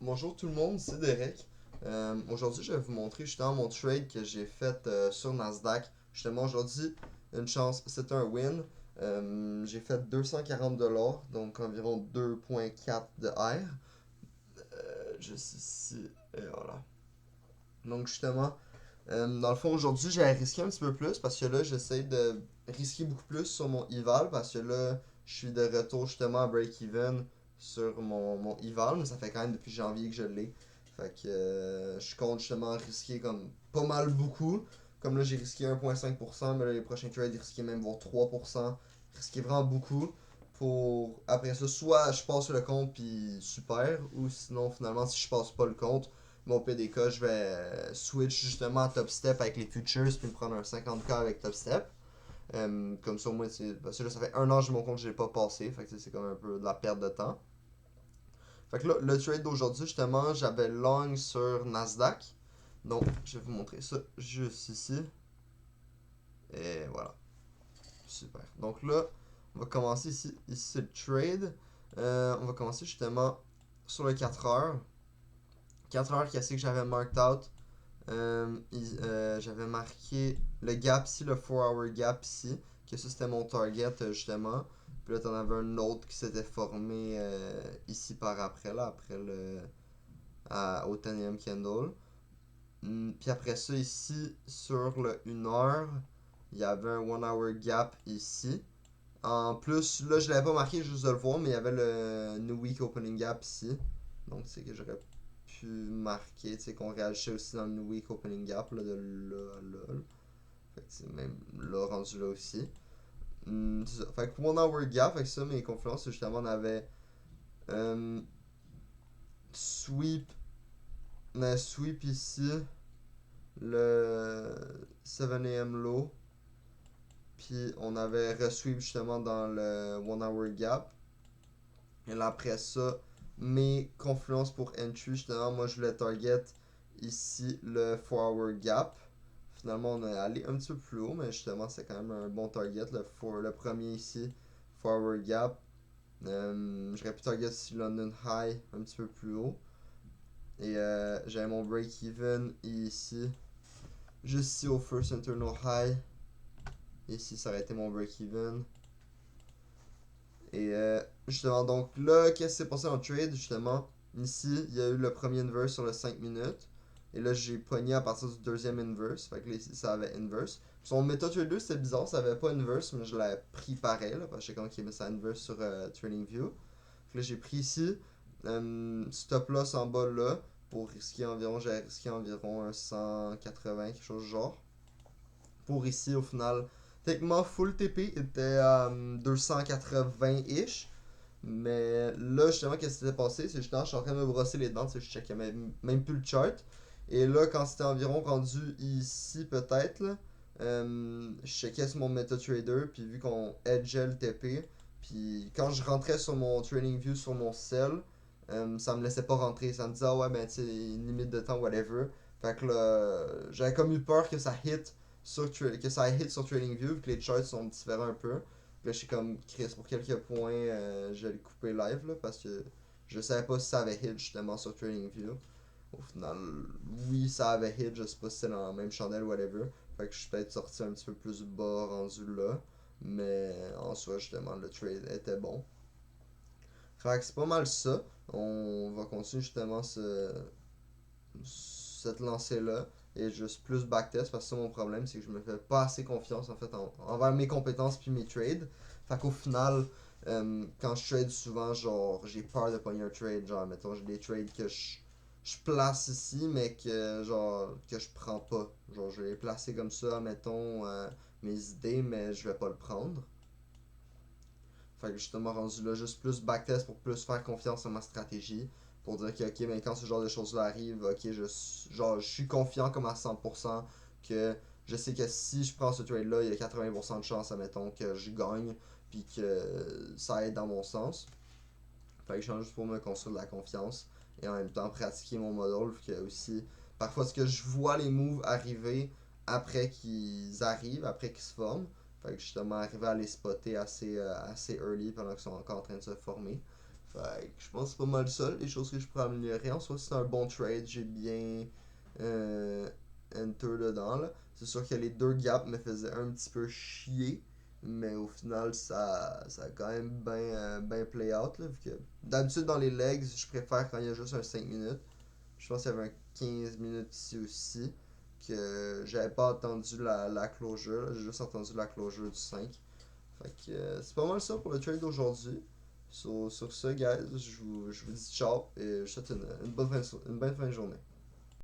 Bonjour tout le monde, c'est Derek. Aujourd'hui, je vais vous montrer justement mon trade que j'ai fait sur Nasdaq. Justement, aujourd'hui, une chance, c'est un win. J'ai fait 240$, donc environ 2,4 de R. Juste ici, et voilà. Donc justement, dans le fond, aujourd'hui, j'ai risqué un petit peu plus parce que là, j'essaie de risquer beaucoup plus sur mon eval parce que là, je suis de retour justement à break-even sur mon eval, mais ça fait quand même depuis janvier que je l'ai. Fait que je compte justement risquer comme pas mal beaucoup. Comme là, j'ai risqué 1,5%, mais là, les prochains trades, j'ai risqué même voir 3%. Risqué vraiment beaucoup. Pour après ça, soit je passe le compte puis super, ou sinon, finalement, si je passe pas le compte, mon PDK, je vais switch justement à Top Step avec les futures puis me prendre un 50K avec Top Step. Comme ça, au moins, parce que là, ça fait un an que j'ai mon compte, je l'ai pas passé. Fait que c'est comme un peu de la perte de temps. Fait que là, le trade d'aujourd'hui, justement, j'avais long sur Nasdaq. Donc, je vais vous montrer ça juste ici. Et voilà. Super. Donc là, on va commencer ici. Ici, c'est le trade. On va commencer justement sur le 4 heures. 4 heures, qu'est-ce que j'avais marked out? J'avais marqué le gap ici, le 4 hour gap ici, que ça c'était mon target justement. Puis là, t'en avais un autre qui s'était formé ici par après, là, après au 10e candle. Puis après ça, ici, sur le 1 heure, il y avait un 1 hour gap ici. En plus, là, je l'avais pas marqué juste de le voir, mais il y avait le New Week Opening Gap ici. Donc, c'est que j'aurais pu marquer, tu sais, qu'on réagissait aussi dans le New Week Opening Gap, là, de là à là. Fait que c'est même là, rendu là aussi. C'est ça. Fait que 1 hour gap, avec ça, mes confluences, justement, on avait euh, sweep, sweep ici, le 7 AM low, puis on avait resweep justement dans le 1 hour gap. Et là, après ça, mes confluences pour entry, justement, moi je voulais target ici le 4 hour gap. Finalement, on est allé un petit peu plus haut, mais justement, c'est quand même un bon target. Le premier ici, 4 hour gap. J'aurais pu target ici London High un petit peu plus haut. Et j'avais mon break-even ici, juste ici au first internal high. Ici, ça aurait été mon break-even. Et justement, donc là, qu'est-ce qui s'est passé en trade? Justement, ici, il y a eu le premier inverse sur le 5 minutes. Et là, j'ai pogné à partir du deuxième inverse. Fait que là, ici, ça avait inverse. Son MetaTrader, c'était bizarre, ça avait pas inverse, mais je l'avais pris pareil, là, parce que j'ai quand qui mis ça inverse sur TradingView. Fait que là, j'ai pris ici, stop loss en bas là, pour risquer environ, j'avais risqué environ un 180, quelque chose du genre. Pour ici, au final, techniquement, full TP était à 280-ish. Mais là, justement, qu'est-ce qui s'était passé? C'est justement, je suis en train de me brosser les dents, je checkais même plus le chart. Et là, quand c'était environ rendu ici, peut-être, là, je checkais sur mon MetaTrader, puis vu qu'on edgeait le TP, puis quand je rentrais sur mon TradingView sur mon cell, ça me laissait pas rentrer. Ça me disait, ah ouais, ben tu sais, une limite de temps, whatever. Fait que là, j'avais comme eu peur que ça hit que ça hit sur TradingView, vu que les charts sont différents un peu. Là, je suis comme Chris, pour quelques points, je vais le couper live là, parce que je savais pas si ça avait hit justement sur TradingView. Au final, oui, ça avait hit, je sais pas si c'est dans la même chandelle ou whatever. Fait que je suis peut-être sorti un petit peu plus bas rendu là. Mais en soi, justement, le trade était bon. Fait que c'est pas mal ça. On va continuer justement cette lancée-là et juste plus backtest parce que ça mon problème c'est que je me fais pas assez confiance en fait envers mes compétences puis mes trades. Fait qu'au final, quand je trade souvent, genre j'ai peur de pogner un trade. Genre mettons j'ai des trades que je place ici mais que genre que je prends pas. Genre je vais les placer comme ça, mettons mes idées mais je vais pas le prendre. Fait que justement rendu là, juste plus backtest pour plus faire confiance en ma stratégie. Pour dire que, ok, mais quand ce genre de choses-là arrive, ok, je suis confiant comme à 100% que je sais que si je prends ce trade-là, il y a 80% de chance, admettons, que je gagne, puis que ça aide dans mon sens. Fait que je change juste pour me construire de la confiance et en même temps pratiquer mon modèle, vu que aussi, parfois, ce que je vois les moves arriver après qu'ils arrivent, après qu'ils se forment. Fait que justement, arriver à les spotter assez early pendant qu'ils sont encore en train de se former. Fait que je pense que c'est pas mal ça, les choses que je pourrais améliorer. En soi, c'est un bon trade, j'ai bien euh, enter dedans. Là. C'est sûr que les deux gaps me faisaient un petit peu chier, mais au final, ça a quand même bien play out. Là, vu que d'habitude, dans les legs, je préfère quand il y a juste un 5 minutes. Je pense qu'il y avait un 15 minutes ici aussi, que j'avais pas entendu la closure. J'ai juste entendu la closure du 5. Fait que c'est pas mal ça pour le trade d'aujourd'hui. Sur ce, guys, je vous dis ciao et je vous souhaite une bonne fin de journée.